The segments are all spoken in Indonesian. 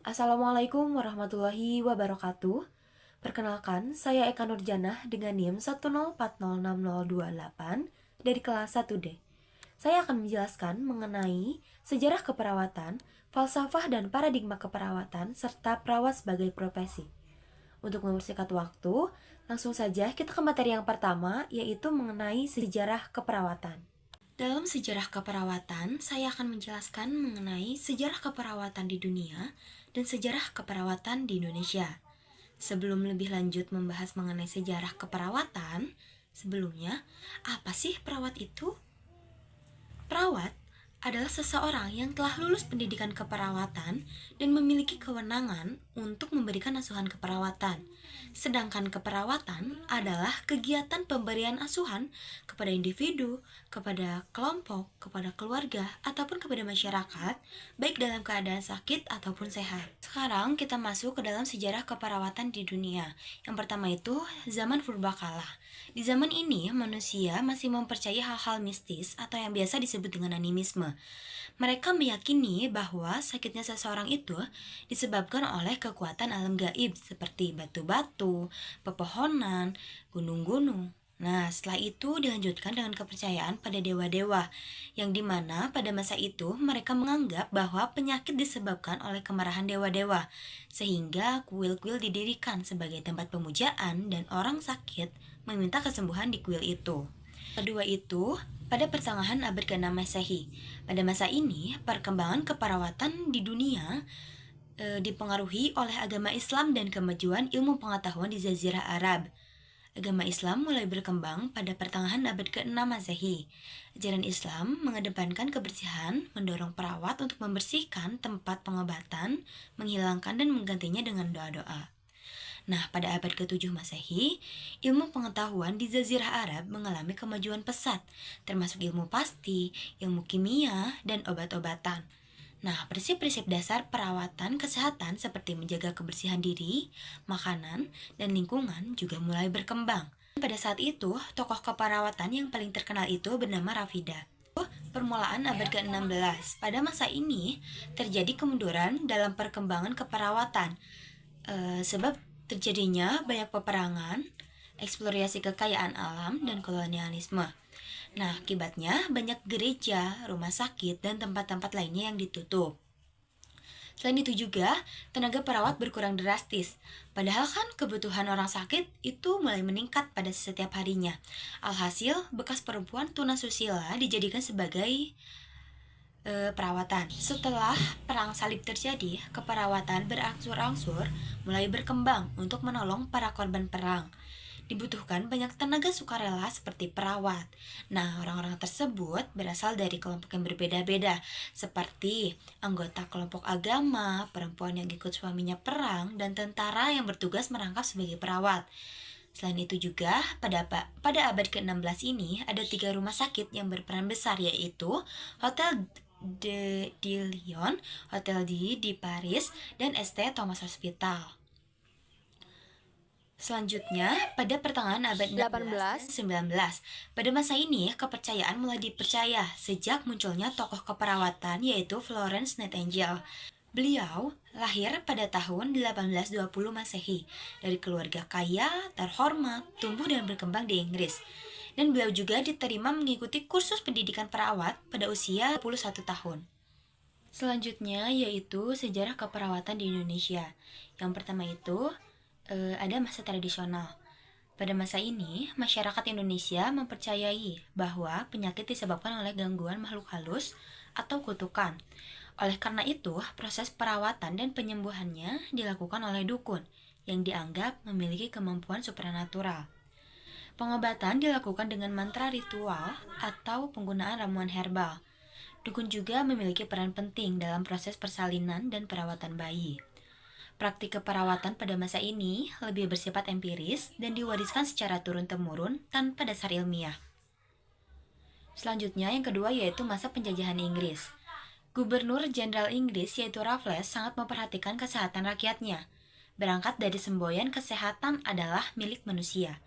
Assalamualaikum warahmatullahi wabarakatuh. Perkenalkan, saya Eka Nurjanah dengan NIM 104060028 dari kelas 1D. Saya akan menjelaskan mengenai sejarah keperawatan, falsafah dan paradigma keperawatan, serta perawat sebagai profesi. Untuk mempersingkat waktu, langsung saja kita ke materi yang pertama, yaitu mengenai sejarah keperawatan. Dalam sejarah keperawatan, saya akan menjelaskan mengenai sejarah keperawatan di dunia dan sejarah keperawatan di Indonesia. Sebelum lebih lanjut membahas mengenai sejarah keperawatan, sebelumnya, apa sih perawat itu? Perawat adalah seseorang yang telah lulus pendidikan keperawatan dan memiliki kewenangan untuk memberikan asuhan keperawatan. Sedangkan keperawatan adalah kegiatan pemberian asuhan kepada individu, kepada kelompok, kepada keluarga, ataupun kepada masyarakat, baik dalam keadaan sakit ataupun sehat. Sekarang kita masuk ke dalam sejarah keperawatan di dunia. Yang pertama itu zaman purbakala. Di zaman ini, manusia masih mempercayai hal-hal mistis atau yang biasa disebut dengan animisme. Mereka meyakini bahwa sakitnya seseorang itu disebabkan oleh kekuatan alam gaib seperti batu-batu, pepohonan, gunung-gunung. Nah, setelah itu dilanjutkan dengan kepercayaan pada dewa-dewa, yang dimana pada masa itu mereka menganggap bahwa penyakit disebabkan oleh kemarahan dewa-dewa, sehingga kuil-kuil didirikan sebagai tempat pemujaan dan orang sakit meminta kesembuhan di kuil itu. Kedua itu, pada pertengahan abad ke-6 Masehi. Pada masa ini, perkembangan keperawatan di dunia dipengaruhi oleh agama Islam dan kemajuan ilmu pengetahuan di Jazirah Arab. Agama Islam mulai berkembang pada pertengahan abad ke-6 Masehi. Ajaran Islam mengedepankan kebersihan, mendorong perawat untuk membersihkan tempat pengobatan, menghilangkan dan menggantinya dengan doa-doa. Nah, pada abad ke-7 Masehi, ilmu pengetahuan di Jazirah Arab mengalami kemajuan pesat, termasuk ilmu pasti, ilmu kimia, dan obat-obatan. Nah, prinsip-prinsip dasar perawatan kesehatan seperti menjaga kebersihan diri, makanan, dan lingkungan juga mulai berkembang. Pada saat itu, tokoh keperawatan yang paling terkenal itu bernama Rafida. Permulaan abad ke-16. Pada masa ini, terjadi kemunduran dalam perkembangan keperawatan. Sebab terjadinya banyak peperangan, eksplorasi kekayaan alam, dan kolonialisme. Nah, akibatnya banyak gereja, rumah sakit, dan tempat-tempat lainnya yang ditutup. Selain itu juga, tenaga perawat berkurang drastis. Padahal kan kebutuhan orang sakit itu mulai meningkat pada setiap harinya. Alhasil, bekas perempuan tunasusila dijadikan sebagai perawatan. Setelah perang salib terjadi, keperawatan berangsur-angsur mulai berkembang untuk menolong para korban perang. Dibutuhkan banyak tenaga sukarela seperti perawat. Nah, orang-orang tersebut berasal dari kelompok yang berbeda-beda, seperti anggota kelompok agama, perempuan yang ikut suaminya perang, dan tentara yang bertugas merangkap sebagai perawat. Selain itu juga, pada abad ke-16 ini ada 3 rumah sakit yang berperan besar, yaitu Hotel de Lyon, Hotel di Paris, dan St. Thomas Hospital. Selanjutnya, pada pertengahan abad 18 dan 19, pada masa ini kepercayaan mulai dipercaya sejak munculnya tokoh keperawatan yaitu Florence Nightingale. Beliau lahir pada tahun 1820 Masehi dari keluarga kaya, terhormat, tumbuh dan berkembang di Inggris. Dan beliau juga diterima mengikuti kursus pendidikan perawat pada usia 21 tahun. Selanjutnya yaitu sejarah keperawatan di Indonesia. Yang pertama itu ada masa tradisional. Pada masa ini, masyarakat Indonesia mempercayai bahwa penyakit disebabkan oleh gangguan makhluk halus atau kutukan. Oleh karena itu, proses perawatan dan penyembuhannya dilakukan oleh dukun yang dianggap memiliki kemampuan supranatural. Pengobatan dilakukan dengan mantra ritual atau penggunaan ramuan herbal. Dukun juga memiliki peran penting dalam proses persalinan dan perawatan bayi. Praktik keperawatan pada masa ini lebih bersifat empiris dan diwariskan secara turun-temurun tanpa dasar ilmiah. Selanjutnya yang kedua yaitu masa penjajahan Inggris. Gubernur Jenderal Inggris yaitu Raffles sangat memperhatikan kesehatan rakyatnya. Berangkat dari semboyan kesehatan adalah milik manusia.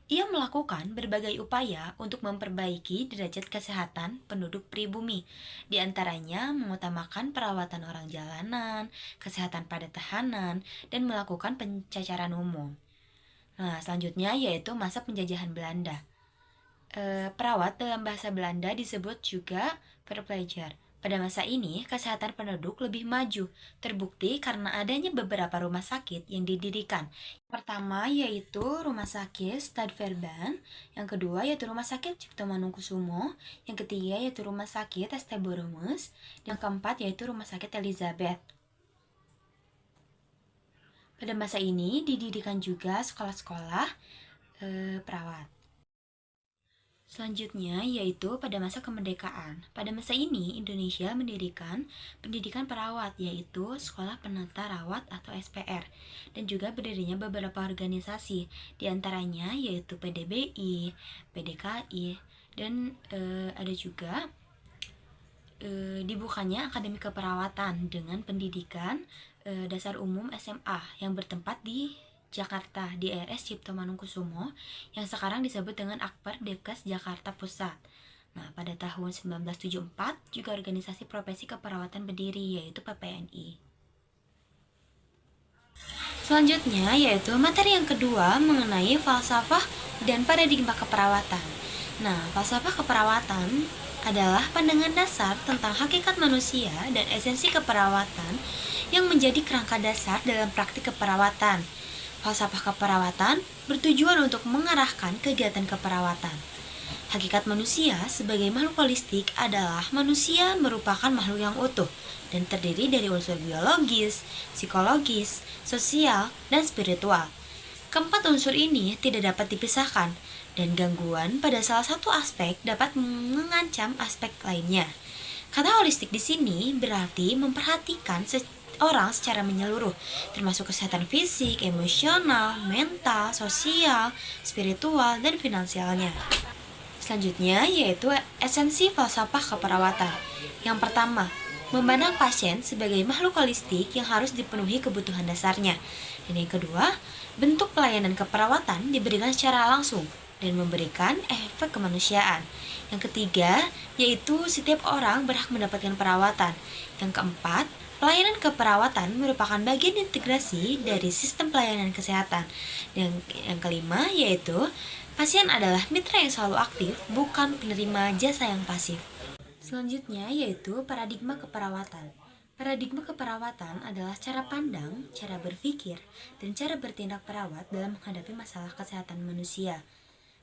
Ia melakukan berbagai upaya untuk memperbaiki derajat kesehatan penduduk pribumi, di antaranya mengutamakan perawatan orang jalanan, kesehatan pada tahanan, dan melakukan pencacaran umum. Nah, selanjutnya yaitu masa penjajahan Belanda. Perawat dalam bahasa Belanda disebut juga verpleger. Pada masa ini, kesehatan penduduk lebih maju, terbukti karena adanya beberapa rumah sakit yang didirikan. Pertama yaitu Rumah Sakit Stadverband, yang kedua yaitu Rumah Sakit Cipto Mangunkusumo, yang ketiga yaitu Rumah Sakit St. Boromus, dan yang keempat yaitu Rumah Sakit Elizabeth. Pada masa ini didirikan juga sekolah-sekolah perawat. Selanjutnya yaitu pada masa kemerdekaan. Pada masa ini Indonesia mendirikan pendidikan perawat yaitu Sekolah Penata Rawat atau SPR, dan juga berdirinya beberapa organisasi, diantaranya yaitu PDBI, PDKI, dan ada juga dibukanya Akademi Keperawatan dengan pendidikan dasar umum SMA yang bertempat di Jakarta di RS Cipto Mangunkusumo yang sekarang disebut dengan Akper Depkes Jakarta Pusat. Nah, pada tahun 1974 juga organisasi profesi keperawatan berdiri yaitu PPNI. Selanjutnya yaitu materi yang kedua mengenai falsafah dan paradigma keperawatan. Nah, falsafah keperawatan adalah pandangan dasar tentang hakikat manusia dan esensi keperawatan yang menjadi kerangka dasar dalam praktik keperawatan. Falsafah keperawatan bertujuan untuk mengarahkan kegiatan keperawatan. Hakikat manusia sebagai makhluk holistik adalah manusia merupakan makhluk yang utuh dan terdiri dari unsur biologis, psikologis, sosial, dan spiritual. Keempat unsur ini tidak dapat dipisahkan, dan gangguan pada salah satu aspek dapat mengancam aspek lainnya. Kata holistik di sini berarti memperhatikan orang secara menyeluruh, termasuk kesehatan fisik, emosional, mental, sosial, spiritual, dan finansialnya. Selanjutnya yaitu esensi falsafah keperawatan. Yang pertama, memandang pasien sebagai makhluk holistik yang harus dipenuhi kebutuhan dasarnya. Dan yang kedua, bentuk pelayanan keperawatan diberikan secara langsung dan memberikan efek kemanusiaan. Yang ketiga, yaitu setiap orang berhak mendapatkan perawatan. Yang keempat, pelayanan keperawatan merupakan bagian integrasi dari sistem pelayanan kesehatan. Dan yang kelima yaitu pasien adalah mitra yang selalu aktif, bukan penerima jasa yang pasif. Selanjutnya yaitu paradigma keperawatan. Paradigma keperawatan adalah cara pandang, cara berpikir, dan cara bertindak perawat dalam menghadapi masalah kesehatan manusia.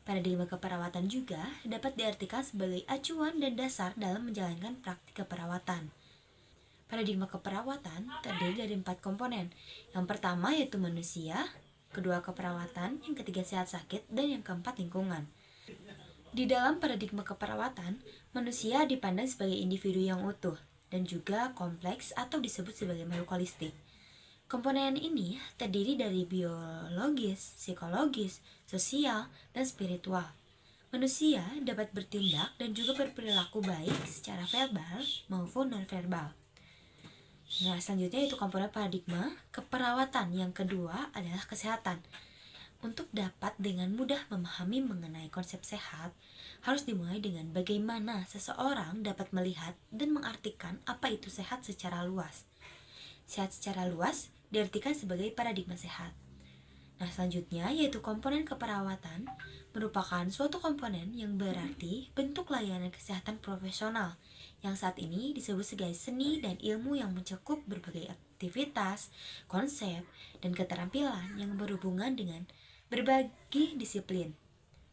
Paradigma keperawatan juga dapat diartikan sebagai acuan dan dasar dalam menjalankan praktik keperawatan. Paradigma keperawatan terdiri dari 4 komponen. Yang pertama yaitu manusia, kedua keperawatan, yang ketiga sehat sakit, dan yang keempat lingkungan. Di dalam paradigma keperawatan, manusia dipandang sebagai individu yang utuh dan juga kompleks atau disebut sebagai makhluk holistik. Komponen ini terdiri dari biologis, psikologis, sosial, dan spiritual. Manusia dapat bertindak dan juga berperilaku baik secara verbal maupun non-verbal. Nah, selanjutnya itu komponen paradigma keperawatan. Yang kedua adalah kesehatan. Untuk dapat dengan mudah memahami mengenai konsep sehat, harus dimulai dengan bagaimana seseorang dapat melihat dan mengartikan apa itu sehat secara luas. Sehat secara luas diartikan sebagai paradigma sehat. Nah, selanjutnya yaitu komponen keperawatan merupakan suatu komponen yang berarti bentuk layanan kesehatan profesional yang saat ini disebut sebagai seni dan ilmu yang mencakup berbagai aktivitas, konsep, dan keterampilan yang berhubungan dengan berbagai disiplin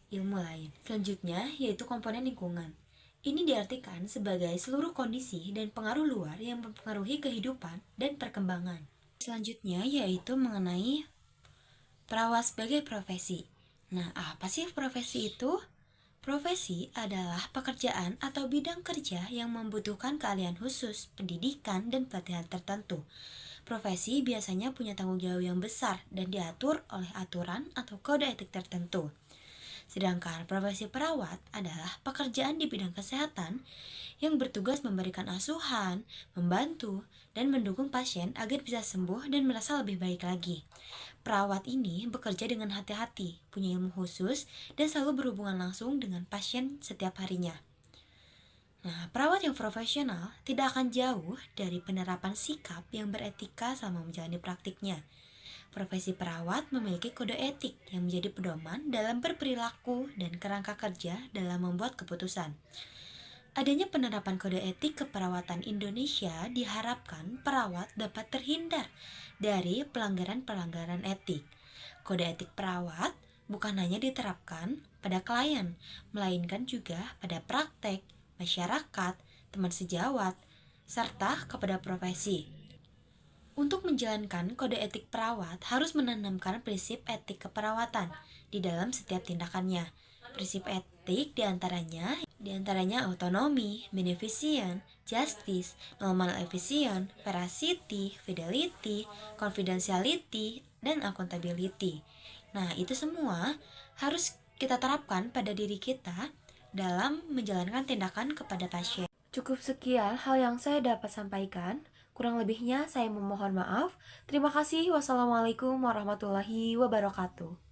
ilmu lain. Selanjutnya yaitu komponen lingkungan. Ini diartikan sebagai seluruh kondisi dan pengaruh luar yang mempengaruhi kehidupan dan perkembangan. Selanjutnya yaitu mengenai perawat sebagai profesi. Nah, apa sih profesi itu? Profesi adalah pekerjaan atau bidang kerja yang membutuhkan keahlian khusus, pendidikan, dan pelatihan tertentu. Profesi biasanya punya tanggung jawab yang besar dan diatur oleh aturan atau kode etik tertentu. Sedangkan profesi perawat adalah pekerjaan di bidang kesehatan yang bertugas memberikan asuhan, membantu, dan mendukung pasien agar bisa sembuh dan merasa lebih baik lagi. Perawat ini bekerja dengan hati-hati, punya ilmu khusus, dan selalu berhubungan langsung dengan pasien setiap harinya. Nah, perawat yang profesional tidak akan jauh dari penerapan sikap yang beretika selama menjalani praktiknya. Profesi perawat memiliki kode etik yang menjadi pedoman dalam berperilaku dan kerangka kerja dalam membuat keputusan. Adanya penerapan kode etik keperawatan Indonesia diharapkan perawat dapat terhindar dari pelanggaran-pelanggaran etik. Kode etik perawat bukan hanya diterapkan pada klien, melainkan juga pada praktek, masyarakat, teman sejawat, serta kepada profesi. Untuk menjalankan kode etik perawat harus menanamkan prinsip etik keperawatan di dalam setiap tindakannya. Prinsip etik diantaranya autonomi, beneficent, justice, normal efficient, veracity, fidelity, confidentiality, dan accountability. Nah, itu semua harus kita terapkan pada diri kita dalam menjalankan tindakan kepada pasien. Cukup sekian hal yang saya dapat sampaikan. Kurang lebihnya saya memohon maaf. Terima kasih. Wassalamualaikum warahmatullahi wabarakatuh.